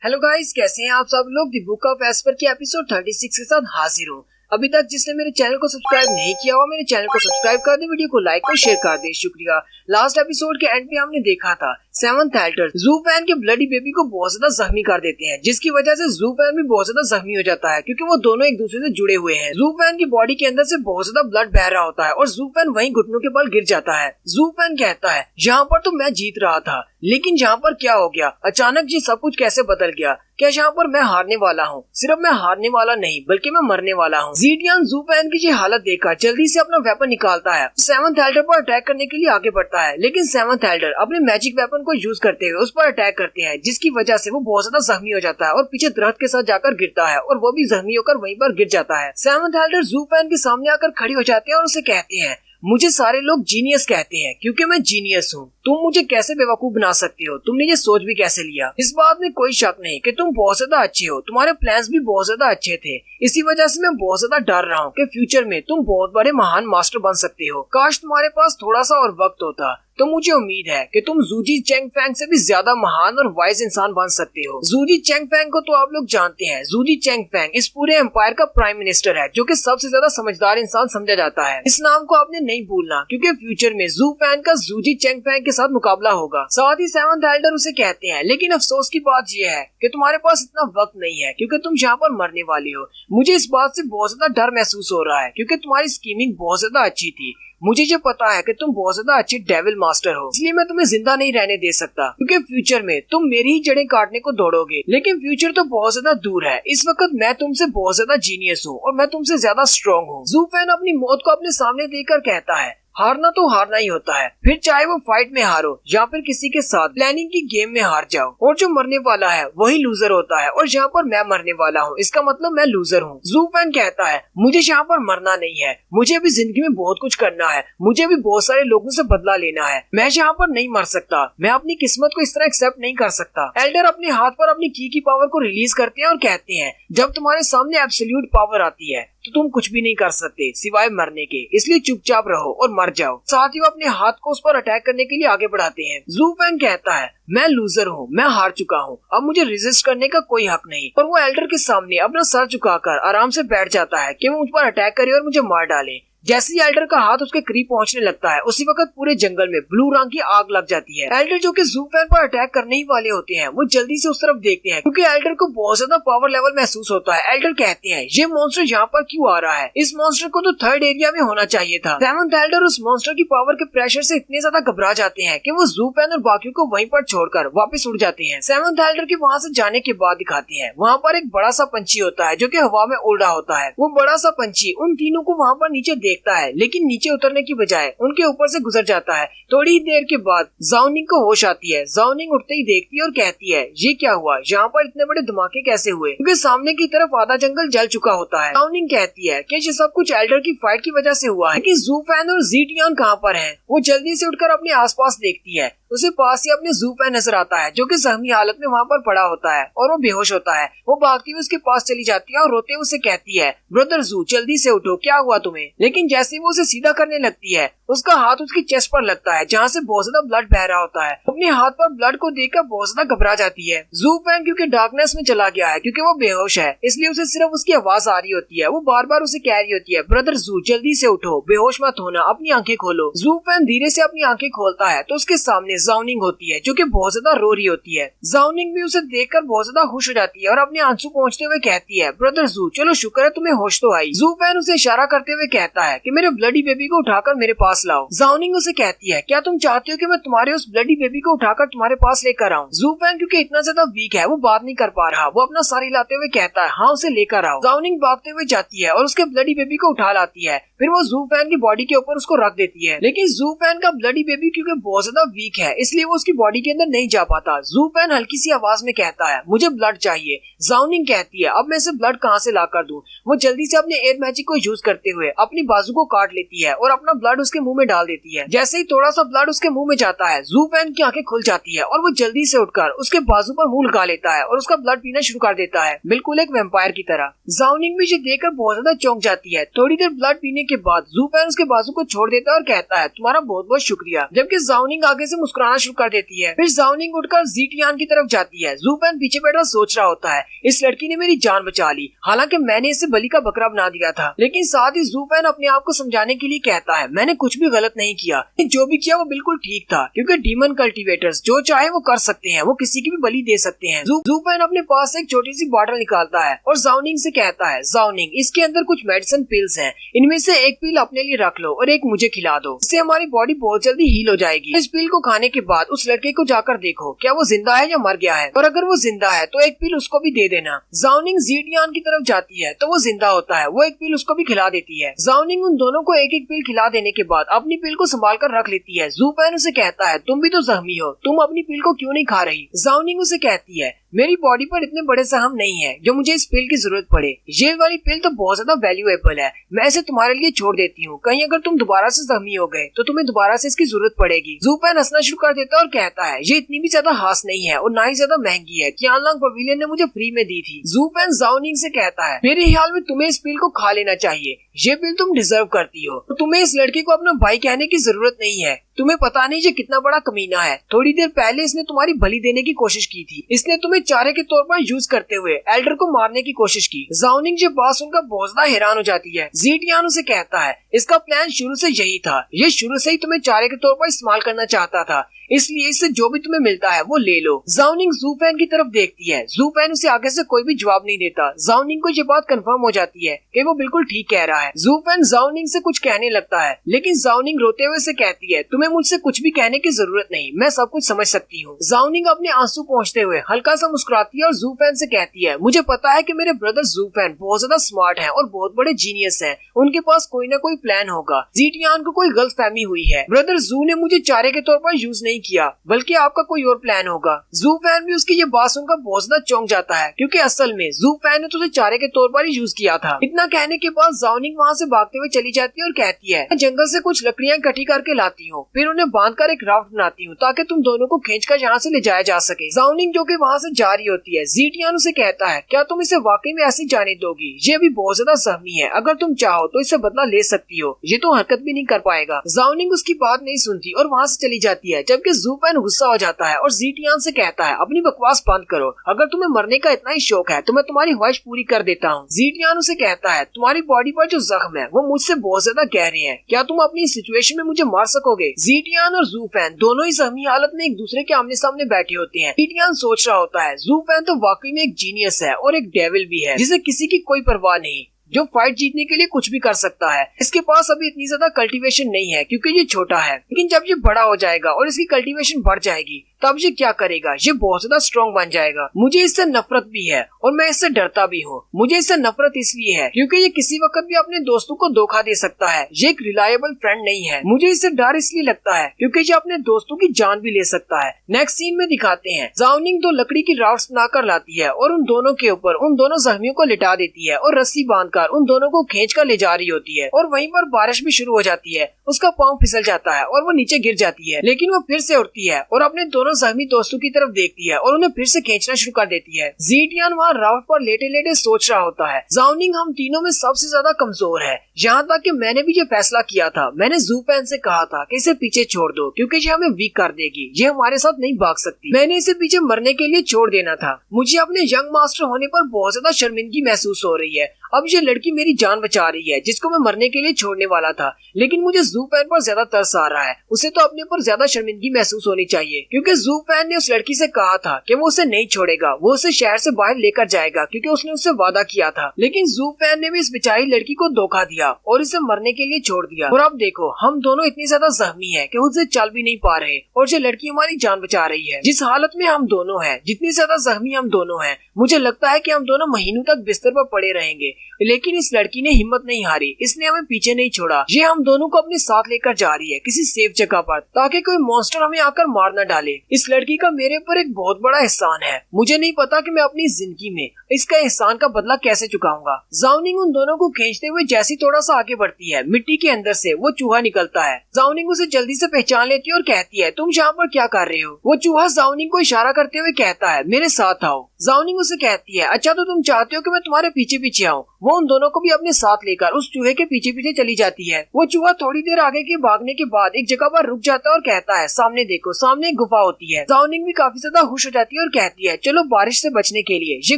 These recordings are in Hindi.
हेलो गाइस, कैसे हैं आप सब लोग। दी बुक ऑफ एस्पर के एपिसोड 36 के साथ हाजिर हूँ। अभी तक जिसने मेरे चैनल को सब्सक्राइब नहीं किया हुआ, मेरे चैनल को सब्सक्राइब कर दे, वीडियो को लाइक और शेयर कर दे, शुक्रिया। लास्ट एपिसोड के एंड में हमने देखा था सेवंथ एल्डर ज़ूफेन के ब्लडी बेबी को बहुत ज्यादा जख्मी कर देते हैं, जिसकी वजह से ज़ूफेन भी बहुत ज्यादा जख्मी हो जाता है, क्योंकि वो दोनों एक दूसरे से जुड़े हुए हैं। ज़ूफेन की बॉडी के अंदर से बहुत ज्यादा ब्लड बह रहा होता है और ज़ूफेन वहीं घुटनों के बल गिर जाता है। ज़ूफेन कहता है, यहाँ पर तो मैं जीत रहा था, लेकिन यहाँ पर क्या हो गया, अचानक जी सब कुछ कैसे बदल गया। क्या यहाँ पर मैं हारने वाला हूँ? सिर्फ मैं हारने वाला नहीं, बल्कि मैं मरने वाला हूँ। ज़ीडियन ज़ूफेन की ये हालत देखकर जल्दी से अपना वेपन निकालता है, सेवंथ एल्डर पर अटैक करने के लिए आगे बढ़ता है, लेकिन सेवंथ एल्डर अपने मैजिक वेपन को यूज करते हुए उस पर अटैक करते हैं, जिसकी वजह से वो बहुत ज्यादा जख्मी हो जाता है और पीछे दरख्त के साथ जाकर गिरता है और वो भी जख्मी होकर वहीं पर गिर जाता है। सेवंथ एल्डर ज़ूफेन के सामने आकर खड़ी हो जाते हैं और उसे कहते हैं, मुझे सारे लोग जीनियस कहते हैं क्योंकि मैं जीनियस हूँ। तुम मुझे कैसे बेवकूफ बना सकते हो? तुमने ये सोच भी कैसे लिया? इस बात में कोई शक नहीं कि तुम बहुत ज्यादा अच्छे हो, तुम्हारे प्लान्स भी बहुत ज्यादा अच्छे थे। इसी वजह से मैं बहुत ज्यादा डर रहा हूँ कि फ्यूचर में तुम बहुत बड़े महान मास्टर बन सकते हो। काश तुम्हारे पास थोड़ा सा और वक्त होता तो मुझे उम्मीद है कि तुम जूजी चेंगफेंग से भी ज्यादा महान और वाइज इंसान बन सकते हो। जूजी चेंगफेंग को तो आप लोग जानते हैं। जूजी चेंगफेंग इस पूरे एम्पायर का प्राइम मिनिस्टर है, जो कि सबसे ज्यादा समझदार इंसान समझा जाता है। इस नाम को आपने नहीं भूलना, क्योंकि फ्यूचर में ज़ूफेन का जूजी चेंगफेंग के साथ मुकाबला होगा। साथ ही सेवंथ एल्डर उसे कहते हैं, लेकिन अफसोस की बात यह है कि तुम्हारे पास इतना वक्त नहीं है, क्योंकि तुम यहाँ पर मरने वाले हो। मुझे इस बात से बहुत ज्यादा डर महसूस हो रहा है, क्योंकि तुम्हारी स्कीमिंग बहुत ज्यादा अच्छी थी। मुझे जो पता है कि तुम बहुत ज्यादा अच्छे डेविल मास्टर हो, इसलिए मैं तुम्हें जिंदा नहीं रहने दे सकता, क्योंकि फ्यूचर में तुम मेरी ही जड़ें काटने को दौड़ोगे। लेकिन फ्यूचर तो बहुत ज्यादा दूर है। इस वक्त मैं तुमसे बहुत ज्यादा जीनियस हूँ और मैं तुमसे ज्यादा स्ट्रॉन्ग हूँ। ज़ूफेन अपनी मौत को अपने सामने देखकर कहता है, हारना तो हारना ही होता है, फिर चाहे वो फाइट में हारो या फिर किसी के साथ प्लानिंग की गेम में हार जाओ, और जो मरने वाला है वही लूजर होता है, और यहाँ पर मैं मरने वाला हूँ, इसका मतलब मैं लूजर हूँ। ज़ूफेन कहता है, मुझे यहाँ पर मरना नहीं है, मुझे अभी जिंदगी में बहुत कुछ करना है, मुझे अभी बहुत सारे लोगों से बदला लेना है, मैं यहाँ पर नहीं मर सकता, मैं अपनी किस्मत को इस तरह एक्सेप्ट नहीं कर सकता। एल्डर अपने हाथ पर अपनी की पावर को रिलीज करते हैं और कहते हैं, जब तुम्हारे सामने एब्सोल्यूट पावर आती है तो तुम कुछ भी नहीं कर सकते सिवाय मरने के, इसलिए चुपचाप रहो और मर जाओ। साथ ही वो अपने हाथ को उस पर अटैक करने के लिए आगे बढ़ाते हैं। ज़ूफेन कहता है, मैं लूजर हूँ, मैं हार चुका हूँ, अब मुझे रेजिस्ट करने का कोई हक नहीं। और वो एल्डर के सामने अपना सर झुकाकर आराम से बैठ जाता है कि वो मुझ पर अटैक करे और मुझे मार डाले। जैसे ही एल्डर का हाथ उसके करीब पहुंचने लगता है, उसी वक्त पूरे जंगल में ब्लू रंग की आग लग जाती है। एल्डर जो कि ज़ूफेन पर अटैक करने ही वाले होते हैं, वो जल्दी से उस तरफ देखते हैं, क्योंकि एल्डर को बहुत ज्यादा पावर लेवल महसूस होता है। एल्डर कहते हैं, ये मॉन्स्टर यहाँ पर क्यों आ रहा है? इस मॉन्स्टर को तो थर्ड एरिया में होना चाहिए था। सेवंथ एल्डर उस मॉन्स्टर की पावर के प्रेशर से इतने ज्यादा घबरा जाते हैं कि वो ज़ूफेन और बाकियों को वहीं पर छोड़कर वापस उड़ जाते हैं। सेवंथ एल्डर के वहाँ से जाने के बाद दिखाते हैं, वहाँ पर एक बड़ा सा पंछी होता है जो कि हवा में उड़ रहा होता है। वो बड़ा सा पंछी उन तीनों को वहाँ पर नीचे देखता है, लेकिन नीचे उतरने की बजाय उनके ऊपर से गुजर जाता है। थोड़ी ही देर के बाद ज़ाओनिंग को होश आती है। ज़ाओनिंग उठते ही देखती है और कहती है, ये क्या हुआ, यहाँ पर इतने बड़े धमाके कैसे हुए? क्योंकि सामने की तरफ आधा जंगल जल चुका होता है। ज़ाओनिंग कहती है कि ये सब कुछ एल्डर की फाइट की वजह से हुआ है। कि ज़ूफेन और ज़ीडियन कहाँ पर हैं? वो जल्दी से उठकर अपने आसपास देखती है, उसे पास ही अपने ज़ूफेन नजर आता है, जो कि जख्मी हालत में वहाँ पर पड़ा होता है और वो बेहोश होता है। वो भागती हुई उसके पास चली जाती है और रोते हुए उसे कहती है, ब्रदर ज़ू, जल्दी से उठो, क्या हुआ तुम्हें? लेकिन जैसे ही वो उसे सीधा करने लगती है, उसका हाथ उसकी चेस्ट पर लगता है, जहाँ से बहुत ज्यादा ब्लड बह रहा होता है। अपने हाथ पर ब्लड को देखकर बहुत ज्यादा घबरा जाती है। ज़ूफेन क्योंकि डार्कनेस में चला गया है, क्योंकि वो बेहोश है, इसलिए उसे सिर्फ उसकी आवाज आ रही होती है। वो बार बार उसे कह रही होती है, ब्रदर ज़ू, जल्दी से उठो, बेहोश मत होना, अपनी आंखें खोलो। ज़ूफेन धीरे से अपनी आंखें खोलता है तो उसके सामने ज़ाओनिंग होती है, जो कि बहुत ज्यादा रो रही होती है। ज़ाओनिंग भी उसे देखकर बहुत ज्यादा खुश हो जाती है और अपने आंसू पहुंचते हुए कहती है, ब्रदर ज़ू, चलो शुक्र है तुम्हें होश तो आई। ज़ूफेन उसे इशारा करते हुए कहता है कि मेरे ब्लडी बेबी को उठाकर मेरे पास लाओ। ज़ाओनिंग उसे कहती है, क्या तुम चाहते हो कि मैं तुम्हारे उस ब्लडी बेबी को उठाकर तुम्हारे पास लेकर आऊं? ज़ूफेन क्योंकि इतना ज्यादा वीक है, वो बात नहीं कर पा रहा, वो अपना सर हिलाते हुए कहता है, हाँ उसे लेकर आओ। ज़ाओनिंग भागते हुए जाती है और उसके ब्लडी बेबी को उठा लाती है, फिर वो ज़ूफेन की बॉडी के ऊपर उसको रख देती है। लेकिन ज़ूफेन का ब्लडी बेबी क्योंकि बहुत ज्यादा वीक है, इसलिए वो उसकी बॉडी के अंदर नहीं जा पाता। ज़ूफेन हल्की सी आवाज में कहता है, मुझे ब्लड चाहिए। ज़ाओनिंग कहती है, अब मैं इसे ब्लड कहाँ से ला कर दूं? वो जल्दी से अपने एयर मैजिक को यूज करते हुए अपनी बाजू को काट लेती है और अपना ब्लड उसके मुंह में डाल देती है। जैसे ही थोड़ा सा ब्लड उसके मुंह में जाता है, ज़ूफेन की आंखें खुल जाती है और वो जल्दी से उठकर उसके बाजू पर मुंह लगा लेता है और उसका ब्लड पीना शुरू कर देता है, बिल्कुल एक वैम्पायर की तरह। ज़ाओनिंग भी ये देखकर बहुत ज्यादा चौंक जाती है। थोड़ी देर ब्लड पीने के बाद ज़ूफेन उसके बाजू को छोड़ देता है और कहता है, तुम्हारा बहुत बहुत शुक्रिया। जबकि ज़ाओनिंग आगे से मुस्कुरा मुस्कुराना शुरू कर देती है। फिर जाओनिंग उठकर ज़ीटियान की तरफ जाती है। ज़ूफेन पीछे बैठा सोच रहा होता है, इस लड़की ने मेरी जान बचा ली, हालांकि मैंने इसे बलि का बकरा बना दिया था। लेकिन साथ ही ज़ूफेन अपने आप को समझाने के लिए कहता है, मैंने कुछ भी गलत नहीं किया, जो भी किया वो बिल्कुल ठीक था, क्योंकि डीमन कल्टीवेटर्स जो चाहे वो कर सकते हैं, वो किसी की भी बलि दे सकते हैं। ज़ूफेन अपने पास एक छोटी सी बॉटल निकालता है और जाओनिंग से कहता है, जाओनिंग इसके अंदर कुछ मेडिसिन पिल्स हैं, इनमें से एक पिल अपने लिए रख लो और एक मुझे खिला दो, इससे हमारी बॉडी बहुत जल्दी हील हो जाएगी। इस पिल को खाने के बाद उस लड़के को जाकर देखो क्या वो जिंदा है या मर गया है, और अगर वो जिंदा है तो एक पिल उसको भी दे देना। जाओनिंग ज़ीटियान की तरफ जाती है तो वो जिंदा होता है, वो एक पिल उसको भी खिला देती है। जाओनिंग उन दोनों को एक एक पिल खिला देने के बाद अपनी पिल को संभाल कर रख लेती है। ज़ूफेन उसे कहता है, तुम भी तो जख्मी हो, तुम अपनी पिल को क्यों नहीं खा रही? जाओनिंग उसे कहती है, मेरी बॉडी पर इतने बड़े जख्म नहीं है जो मुझे इस पिल की जरूरत पड़े, ये वाली पिल तो बहुत ज्यादा वैल्यूएबल है, मैं इसे तुम्हारे लिए छोड़ देती हूँ, कहीं अगर तुम दोबारा से जख्मी हो गए तो तुम्हें दोबारा से इसकी जरूरत पड़ेगी। ज़ूफेन हंसना शुरू कर देता है और कहता है, ये इतनी भी ज्यादा खास नहीं है और ना ही ज्यादा महंगी है, क़ियानलांग पवेलियन ने मुझे फ्री में दी थी। ज़ूफेन जाओनिंग से कहता है, मेरे ख्याल में तुम्हें इस पिल को खा लेना चाहिए, ये पिल तुम डिजर्व करती हो, तो तुम्हें इस लड़के को अपना भाई कहने की जरूरत नहीं है, तुम्हें पता नहीं ये कितना बड़ा कमीना है, थोड़ी देर पहले इसने तुम्हारी बलि देने की कोशिश की थी, इसने तुम्हें चारे के तौर पर यूज करते हुए एल्डर को मारने की कोशिश की। जाओनिंग ये बात सुनकर बहुत ज्यादा हैरान हो जाती है। ज़ीटियान उसे कहता है, इसका प्लान शुरू से यही था, ये शुरू से ही तुम्हें चारे के तौर पर इस्तेमाल करना चाहता था, इसलिए इससे जो भी तुम्हें मिलता है वो ले लो। जाओनिंग ज़ूफेन की तरफ देखती है, ज़ूफेन उसे आगे से कोई भी जवाब नहीं देता। जाओनिंग को ये बात कंफर्म हो जाती है कि वो बिल्कुल ठीक कह रहा है। ज़ूफेन जाओनिंग से कुछ कहने लगता है, लेकिन जाओनिंग रोते हुए से कहती है, तुम्हें मुझसे कुछ भी कहने की जरूरत नहीं, मैं सब कुछ समझ सकती हूँ। जाओनिंग अपने आंसू पोंछते हुए हल्का सा मुस्कुराती है और ज़ूफेन से कहती है, मुझे पता है कि मेरे ब्रदर ज़ूफेन बहुत ज्यादा स्मार्ट हैं और बहुत बड़े जीनियस हैं, उनके पास कोई ना कोई प्लान होगा। ज़ीटियान को कोई गलतफहमी हुई है, ब्रदर ज़ू ने मुझे चारे के तौर पर यूज नहीं किया, बल्कि आपका कोई और प्लान होगा। ज़ूफेन भी उसकी ये बात सुनकर बहुत ज्यादा चौंक जाता है, क्योंकि असल में ज़ूफेन ने तुझे चारे के तौर पर ही यूज किया था। इतना कहने के बाद जाओनिंग वहाँ से भागते हुए चली जाती है और कहती है, मैं जंगल से कुछ लकड़ियाँ इकट्ठी करके लाती हूँ, फिर उन्हें बांधकर एक राफ्ट बनाती हूँ ताकि तुम दोनों को खींचकर यहाँ से ले जाया जा सके। जाओनिंग जो कि वहाँ से जा रही होती है, ज़ीटियान उसे कहता है, क्या तुम इसे वाकई में ऐसी जाने दोगी? ये अभी बहुत ज्यादा जख्मी है, अगर तुम चाहो तो इससे बदला ले सकती हो, ये तो हरकत भी नहीं कर पाएगा। जाओनिंग उसकी बात नहीं सुनती और वहाँ से चली जाती है, जबकि ज़ूफेन गुस्सा हो जाता है और ज़ीटियान से कहता है, अपनी बकवास बंद करो, अगर तुम्हें मरने का इतना ही शौक है तो मैं तुम्हारी ख्वाहिश पूरी कर देता हूँ। ज़ीटियान उसे कहता है, तुम्हारी बॉडी पर जो जख्म है वो मुझसे बहुत ज्यादा गहरे हैं, क्या तुम अपनी सिचुएशन में मुझे मार सकोगे? ज़ीटियान और ज़ूफेन दोनों ही जख्मी हालत में एक दूसरे के आमने सामने बैठे होते हैं। ज़ीटियान सोच रहा होता है, ज़ूफेन तो वाकई में एक जीनियस है और एक डेविल भी है, जिसे किसी की कोई परवाह नहीं, जो फाइट जीतने के लिए कुछ भी कर सकता है। इसके पास अभी इतनी ज्यादा कल्टीवेशन नहीं है क्योंकि ये छोटा है, लेकिन जब ये बड़ा हो जाएगा और इसकी कल्टीवेशन बढ़ जाएगी तब ये क्या करेगा, ये बहुत ज्यादा स्ट्रॉन्ग बन जाएगा। मुझे इससे नफरत भी है और मैं इससे डरता भी हूँ। मुझे इससे नफरत इसलिए है क्योंकि ये किसी वक्त भी अपने दोस्तों को धोखा दे सकता है, ये एक रिलायबल फ्रेंड नहीं है। मुझे इससे डर इसलिए लगता है क्योंकि ये अपने दोस्तों की जान भी ले सकता है। नेक्स्ट सीन में दिखाते हैं, जाओनिंग 2 लकड़ी की राफ्ट्स बनाकर लाती है और उन दोनों के ऊपर उन दोनों जख्मियों को लिटा देती है और रस्सी बांधकर उन दोनों को खींच कर ले जा रही होती है, और वहीं पर बारिश भी शुरू हो जाती है। उसका पाँव फिसल जाता है और वो नीचे गिर जाती है, लेकिन वो फिर से उठती है और अपने दोनों जख्मी दोस्तों की तरफ देखती है और उन्हें फिर से खींचना शुरू कर देती है। ज़ीटियान वहाँ राफ्ट पर लेटे लेटे सोच रहा होता है, जाओनिंग हम तीनों में सबसे ज्यादा कमजोर है, यहाँ तक कि मैंने भी ये फैसला किया था। मैंने ज़ूफेन से कहा था कि इसे पीछे छोड़ दो क्योंकि ये हमें वीक कर देगी, ये हमारे साथ नहीं भाग सकती। मैंने इसे पीछे मरने के लिए छोड़ देना था। मुझे अपने यंग मास्टर होने पर बहुत ज्यादा शर्मिंदगी महसूस हो रही है। अब ये लड़की मेरी जान बचा रही है जिसको मैं मरने के लिए छोड़ने वाला था, लेकिन मुझे ज़ूफेन पर ज्यादा तरस आ रहा है। उसे तो अपने ऊपर ज्यादा शर्मिंदगी महसूस होनी चाहिए क्योंकि ज़ूफेन ने उस लड़की से कहा था कि वो उसे नहीं छोड़ेगा, वो उसे शहर से बाहर लेकर जाएगा क्योंकि उसने उससे वादा किया था। लेकिन ज़ूफेन ने भी इस बेचारी लड़की को धोखा दिया और इसे मरने के लिए छोड़ दिया। और अब देखो हम दोनों इतनी ज्यादा जख्मी है कि उससे चल भी नहीं पा रहे और ये लड़की हमारी जान बचा रही है। जिस हालत में हम दोनों हैं, जितनी ज्यादा जख्मी हम दोनों हैं, मुझे लगता है कि हम दोनों महीनों तक बिस्तर पर पड़े रहेंगे। लेकिन इस लड़की ने हिम्मत नहीं हारी, इसने हमें पीछे नहीं छोड़ा। ये हम दोनों को अपने साथ लेकर जा रही है किसी सेफ जगह पर ताकि कोई मॉन्स्टर हमें आकर मार न डाले। इस लड़की का मेरे ऊपर एक बहुत बड़ा एहसान है। मुझे नहीं पता कि मैं अपनी जिंदगी में इसका एहसान का बदला कैसे चुकाऊंगा। जाओनिंग उन दोनों को खींचते हुए जैसी थोड़ा सा आगे बढ़ती है, मिट्टी के अंदर से वो चूहा निकलता है। जाओनिंग उसे जल्दी से पहचान लेती है और कहती है, तुम यहाँ पर क्या कर रहे हो? वो चूहा जाओनिंग को इशारा करते हुए कहता है, मेरे साथ आओ। जाओनिंग उसे कहती है, अच्छा तो तुम चाहते हो कि मैं तुम्हारे पीछे पीछे आऊँ? वो उन दोनों को भी अपने साथ लेकर उस चूहे के पीछे पीछे चली जाती है। वो चूहा थोड़ी देर आगे के भागने के बाद एक जगह पर रुक जाता है और कहता है, सामने देखो, सामने एक गुफा होती है। जाओनिंग भी काफी ज्यादा खुश हो जाती है और कहती है, चलो बारिश से बचने के लिए ये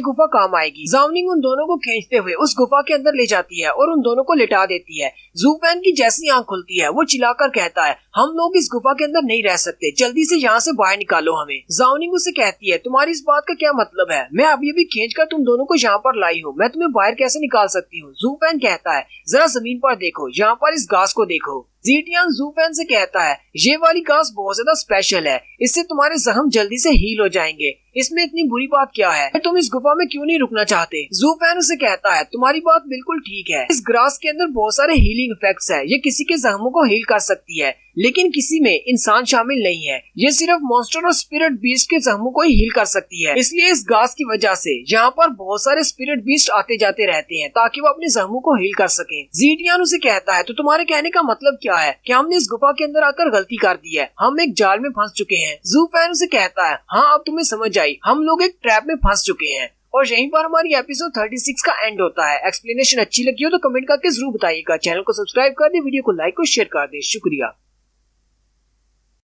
गुफा काम आएगी। जाओनिंग उन दोनों को खींचते हुए उस गुफा के अंदर ले जाती है और उन दोनों को लिटा देती है। ज़ू फैन की जैसी आंख खुलती है, वो चिल्लाकर कहता है, हम लोग इस गुफा के अंदर नहीं रह सकते, जल्दी से यहाँ से बाहर निकालो हमें। जाओनिंग उसे कहती है, तुम्हारी इस बात का क्या मतलब है? मैं अभी अभी खींचकर तुम दोनों को यहाँ पर लाई हूँ, मैं तुम्हें बाहर कैसे निकाल सकती हूँ? ज़ू फैन कहता है, जरा जमीन पर देखो, यहाँ पर इस घास को देखो। ज़ीटियान ज़ू फैन से कहता है, ये वाली घास बहुत ज्यादा स्पेशल है, इससे तुम्हारे जख्म जल्दी से हील हो जाएंगे। इसमें इतनी बुरी बात क्या है? तुम इस गुफा में क्यों नहीं रुकना चाहते? ज़ू फैन उसे कहता है, तुम्हारी बात बिल्कुल ठीक है, इस ग्रास के अंदर बहुत सारे हीलिंग इफेक्ट्स है, ये किसी के जख्मों को हील कर सकती है, लेकिन किसी में इंसान शामिल नहीं है। ये सिर्फ मॉन्स्टर और स्पिरिट बीस्ट के जख्मों को ही हील कर सकती है। इसलिए इस घास की वजह से यहाँ पर बहुत सारे स्पिरिट बीस्ट आते जाते रहते हैं ताकि वो अपने जख्मों को हील कर सके। ज़ीटियान उसे कहता है, तो तुम्हारे कहने का मतलब क्या है कि हमने इस गुफा के अंदर आकर गलती कर दी है, हम एक जाल में फंस चुके हैं? ज़ू फैन उसे कहता है, हाँ अब तुम्हें समझ आई, हम लोग एक ट्रैप में फंस चुके हैं। और यहीं पर हमारी एपिसोड 36 का एंड होता है। एक्सप्लेनेशन अच्छी लगी हो तो कमेंट करके जरूर बताइएगा। चैनल को सब्सक्राइब कर दे, वीडियो को लाइक और शेयर कर दे। शुक्रिया।